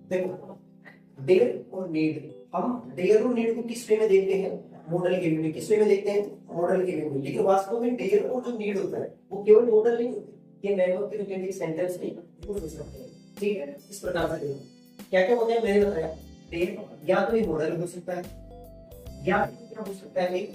देखो डेयर और नीड, हम डेयर और नीड को किस वे में देखते हैं, मॉडल के वे में। किस वे में देखते हैं, मॉडल के वे में। लेकिन वास्तव में डेयर और जो नीड होता है वो केवल मॉडल नहीं होती, ये मैनुअल के रिलेटेड सेंटेंस भी यूज हो सकते हैं। ठीक है, इस प्रकार से देखो क्या क्या होता है मैंने बताया। डेयर या तो ये मॉडल हो सकता है या क्या हो सकता है, एक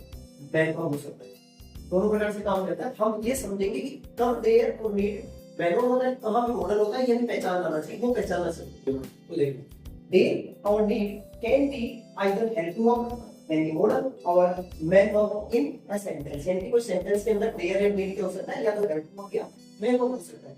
मैनुअल हो सकता है। दोनों प्रकार से काम करता है। हम ये समझेंगे कि कब डेयर और नीड मैनुअल होता है, कहाँ पे मॉडल होता है, ये हमें पहचान लाना चाहिए, वो पहचानना चाहिए। तो देखो they or need can be either help verb in the model or main verb in a sentence। यानी कि कोई सेंटेंस के अंदर देयर एंड नीड क्या हो सकता है, या तो हेल्प वर्ब या मेन वर्ब हो सकता है।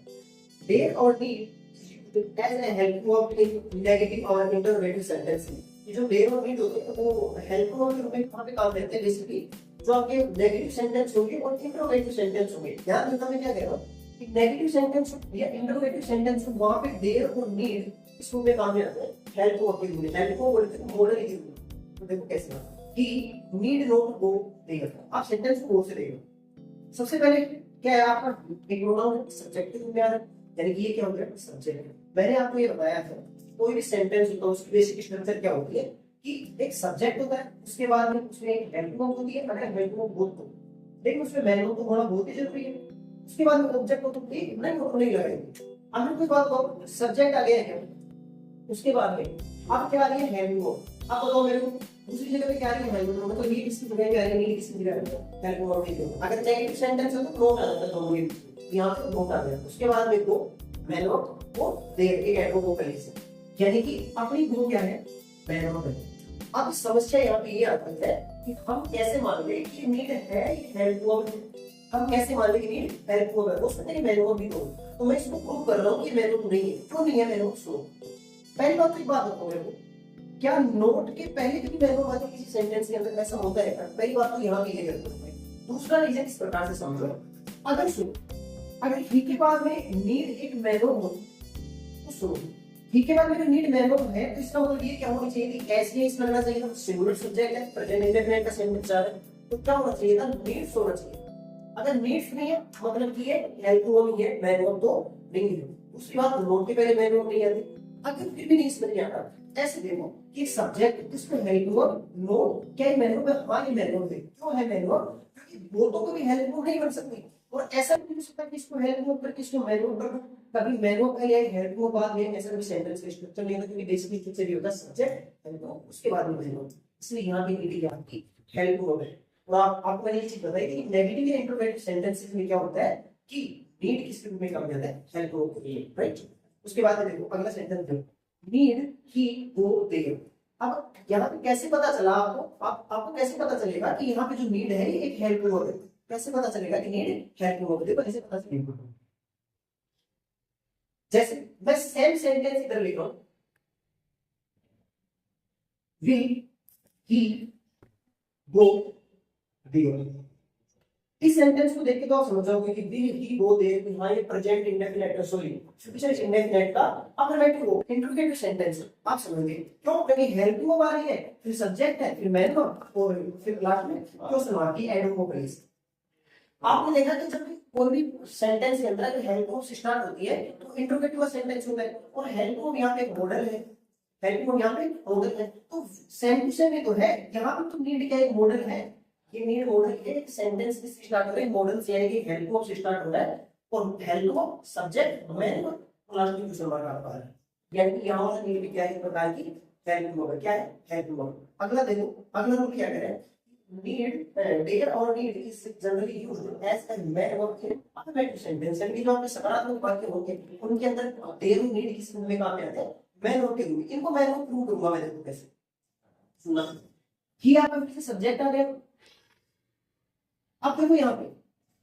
देयर और need as a help verb in negative और इंटरोगेटिव सेंटेंस में। ये जो देयर और नीड होते हैं वो हेल्प वर्ब के रूप में कहां पे काम करते हैं, बेसिकली जो आपके नेगेटिव सेंटेंस होंगे और इंटरोगेटिव सेंटेंस होंगे। ध्यान रखना मैं क्या कह रहा हूं कि नेगेटिव सेंटेंस या इंटरोगेटिव सेंटेंस वहां पे देयर और नीड इस रूप में काम में आता है हेल्प वर्ब के रूप में। हेल्प वर्ब बोलते हैं मॉडल के रूप में। तो देखो कैसे ही नीड नॉट गो देयर, आप सेंटेंस को गो से देखो। सबसे पहले क्या है आपका एक प्रोनाउन सब्जेक्ट के रूप में आ रहा है, यानी कि ये क्या हो गया, सब्जेक्ट। मैंने आपको ये बताया था कोई भी सेंटेंस होता है उसकी बेसिक स्ट्रक्चर क्या होती है कि एक सब्जेक्ट होता है, उसके बाद में उसमें एक हेल्प वर्ब होती है, अगर हेल्प वर्ब हो तो, लेकिन उसमें मैन वर्ब तो होना बहुत ही जरूरी है। उसके बाद में ऑब्जेक्ट हो तो ठीक नहीं, वो नहीं लगाएंगे। अगर कोई बात हो सब्जेक्ट आ गया है, उसके बाद में अब क्या आ रही है हेल्प वर्ब। आप बताओ मेरे को दूसरी जगह पे क्या आ रही है हेल्प वर्ब, मतलब ये किसकी जगह पे आ रही है, ये किसकी जगह पे हेल्प वर्ब की जगह। अगर नेगेटिव सेंटेंस है तो नोट आ जाता है दोनों के, यहां पे नोट आ गया। उसके बाद में को मैन वर्ब वो देयर एक एडवर्ब को कली से, यानी कि अपनी ग्रुप क्या है, मैन वर्ब है। अब समस्या यहाँ पे ये आती है कि हम कैसे मान ले कि नीड है हेल्प वर्ब है, हम कैसे मान ले कि नीड हेल्प वर्ब है, हो सकता है मैन वर्ब भी हो। तो मैं इसको प्रूव कर रहा हूँ कि मैन वर्ब नहीं है। क्यों नहीं है मैन वर्ब, सुनो। पहली बात तो एक बात बताओ मेरे को, क्या नोट के पहले कभी मैन वर्ब आती है किसी सेंटेंस के अंदर, ऐसा होता है? पहली बात तो यहाँ की है। दूसरा रीजन इस प्रकार से समझो, अगर सुनो अगर ही के बाद में नीड एक मैन वर्ब हो तो सुनो ही के बाद में नीड मैन वर्ब है तो इसका मतलब ये क्या होना चाहिए कि ऐसे ही इसमें लगना चाहिए था सिंगुलर सब्जेक्ट है, प्रेजेंट इंडेफिनिट का सेंटेंस आ रहा है, तो क्या होना चाहिए था, नीड्स होना चाहिए। अगर नीड्स नहीं है मतलब कि ये हेल्प वर्ब ही है, मैन वर्ब तो नहीं है। दूसरी बात नोट के पहले मैन वर्ब नहीं आती। अगर फिर भी नहीं समझ में आता, ऐसे देखो कि सब्जेक्ट इसमें हेल्प वर्ब नोट क्या है, मैन वर्ब है, हाँ ये मैन वर्ब है। क्यों है मैन वर्ब, क्योंकि बोलतो कभी हेल्प वर्ब नहीं बन सकती, और ऐसा भी नहीं हो सकता कि इसको हेल्प वर्ब करके इसको मैन वर्ब कर, कभी मैन वर्ब का या हेल्प वर्ब बाद में ऐसा कभी सेंटेंस का स्ट्रक्चर नहीं होता, क्योंकि बेसिकली स्ट्रक्चर ये होता है सब्जेक्ट हेल्प वर्ब उसके बाद में मैन वर्ब। इसलिए यहाँ की नीड आपकी हेल्प वर्ब है। और आपको मैंने ये चीज बताई थी कि नेगेटिव या इंट्रोगेटिव सेंटेंसेस में क्या होता है कि नीड किस रूप में काम करता है, हेल्प वर्ब के लिए, राइट। उसके बाद देखो अगला सेंटेंस देखो, नीड ही वो देयर। अब यहाँ पे कैसे पता चला आपको, आपको कैसे पता चलेगा कि यहाँ पे जो नीड है ये एक हेल्प वर्ब है? कैसे पता चलेगा कि नीड हेल्प वर्ब है? देखो कैसे पता चलेगा, जैसे मैं सेम सेंटेंस इधर लिख रहा हूं, विल ही गो देयर। इस सेंटेंस को देख के तो आप समझ जाओगे कि विल ही गो देयर, हाँ ये प्रेजेंट इंडेफिनिट है, सॉरी फ्यूचर इंडेफिनिट का अफर्मेटिव हो, इंट्रोगेटिव सेंटेंस है। आप समझेंगे क्यों, क्योंकि हेल्प वर्ब आ रही है, फिर सब्जेक्ट है, फिर मैन वर्ब, और फिर लास्ट में क्वेश्चन मार्क की एडवर्ब को प्लेस। आपने देखा कि जब कोई भी सेंटेंस के अंदर हेल्प वर्ब से स्टार्ट होती है तो इंट्रोगेटिव सेंटेंस होता है, और हेल्प वर्ब यहाँ पे एक मॉडल है, हेल्प वर्ब यहाँ पे मॉडल है। तो सेम टू सेम ही तो है, यहाँ पे तो नीड क्या एक मॉडल है, ये नीड मॉडल एक सेंटेंस से स्टार्ट हो रहा है, मॉडल से यानी कि हेल्प वर्ब से स्टार्ट हो रहा है, और help verb subject man verb last में क्वेश्चन मार्क आता है, यानी कि यहाँ वाला नीड क्या है, एक प्रकार की हेल्प वर्ब क्या है, हेल्प वर्ब। अगला देखो, अगला रूल क्या कह रहा है, need dear or need is generally used as a main verb in affirmative sentence, यानी कि जो आपके सकारात्मक वाक्य होंगे उनके अंदर dear और need किस रूप में काम में आते हैं, मैन वर्ब के रूप में। इनको मैन वर्ब प्रूव करूंगा मैं, देखो कैसे सुनना। ही आपका फिर से सब्जेक्ट आ गया। अब देखो यहाँ पे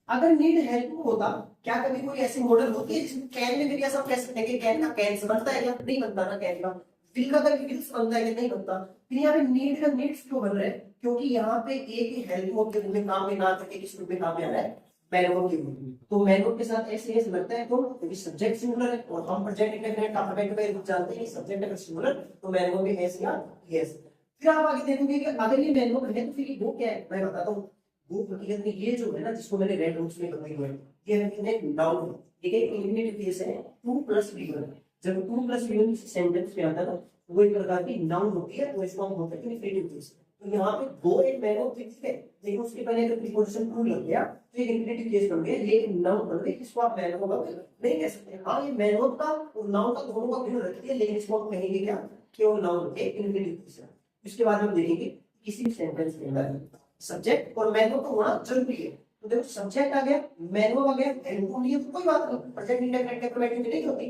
अगर नीड हेल्प होता, क्या कभी कोई ऐसी मॉडल होती है जिसमें कैन में भी ऐसा कह सकते हैं कि कैन का कैन बनता है या नहीं बनता ना, कैन का विल का कभी विल्स बनता है कि नहीं बनता। फिर यहाँ पे नीड का नीड्स क्यों बन रहा है, क्योंकि यहाँ पे एक ही हेल्प वर्ब के रूप में काम में ना करके किस रूप में काम में आ रहा है, मैन वर्ब के रूप में। तो मैन वर्ब के साथ ऐसे ऐसे लगता है तो क्योंकि सब्जेक्ट सिंगुलर है, और हम प्रेजेंट इंडेफिनिट का अफर्मेटिव रूप जानते हैं, सब्जेक्ट अगर सिंगुलर तो मैन वर्ब भी एस या यस। फिर आप आगे देखोगे कि अगर ये मैन वर्ब है तो फिर वो क्या है, मैं बताता हूँ। वो हकीकत में ये जो है ना, जिसको मैंने रेड रूट्स में बताई हुई है, ये हकीकत में नाउन है, ठीक है, इंडिपेंडेंट केस है 2 + V1। जब टू प्लस यूनिट सेंटेंस में आता है ना, वो एक प्रकार की नाउन होती है, तो इसको हम बोलते हैं इन्फिनेटिव केस। तो यहाँ पे दो एक मैन ऑफ फिक्स है, लेकिन उसके पहले अगर प्रीपोजिशन टू लग गया तो एक इन्फिनेटिव केस बन गया, ये नाउन बन गई, इसको आप मैन ऑफ नहीं कह सकते। हाँ, ये मैन ऑफ का और नाउन का दोनों का भिन्न रखती है, लेकिन इसको हम कहेंगे क्या, केवल नाउन के इन्फिनेटिव केस। इसके बाद हम देखेंगे किसी भी सेंटेंस के अंदर सब्जेक्ट और मैन ऑफ का होना जरूरी है। तो देखो सब्जेक्ट आ गया, मैन ऑफ आ गया, हेल्प नहीं है तो कोई बात नहीं, प्रेजेंट इंडेफिनिट टेम्परमेंट नहीं होती,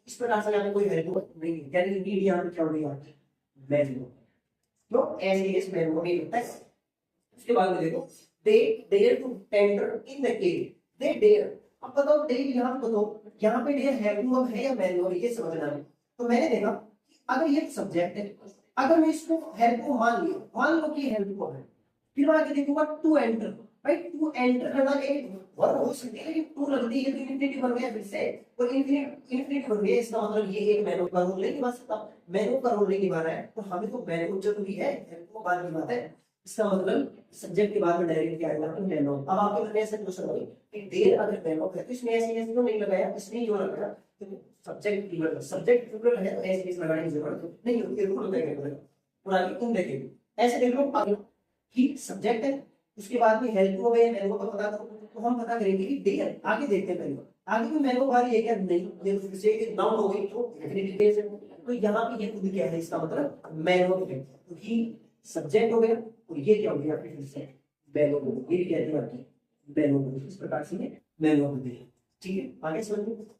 इस प्रकार से यहाँ कोई हेल्प नहीं है, यानी नीड यहाँ पे क्या हो गई आपकी मैन ऑफ, तो एज इज मैन ऑफ नहीं होता है। उसके बाद में देखो they dare to enter in the cave, they dare. अब बताओ डेयर यहाँ पे बताओ, यहाँ पे डेयर है टू है या मैन ऑफ, ये समझना है। तो मैंने देखा अगर ये सब्जेक्ट है, अगर मैं इसको हेल्प को मान लिया, मान लो कि हेल्प को है, फिर मैं आगे देखूंगा टू एंटर, भाई टू एंटर करना एक वर्ब हो सकती है, लेकिन टू लगती है तो इन्फिनिटिव बन गया फिर से, और इन्फिनिटिव बन गया, इसका मतलब ये एक मैन का रोल नहीं निभा सकता, मैन का रोल नहीं निभा रहा है, तो हमें तो मैन जरूरी है, हेल्प को बाद की बात है। इसका मतलब सब्जेक्ट के बाद में डायरेक्ट क्या आएगा, मैन। अब आपके मन में ऐसा क्वेश्चन हो कि देर अगर मैन है तो इसमें ऐसे ऐसे तो नहीं लगाया, इसमें जो लगाया सब्जेक्ट प्लूरल है तो ऐसे ऐसे लगाने की जरूरत नहीं होती, रूल देखेंगे और आगे तुम देखेंगे ऐसे देख लो आगे कि सब्जेक्ट है, उसके बाद में हेल्प हो गए, मैन को पता करो, तो हम पता करेंगे कि देर, आगे देखते हैं पहले आगे भी मैन को बारी है क्या, नहीं, ये तो फिर से नाउन हो गई तो डेफिनेटिव केस है, तो यहाँ पे ये खुद क्या है, इसका मतलब मैन हो गया, क्योंकि सब्जेक्ट हो गया और ये क्या हो गया आपके फिर से मैन हो गया, ये कहते हैं आपकी मैन हो गई, इस प्रकार से मैन हो गई। ठीक है, आगे समझिए।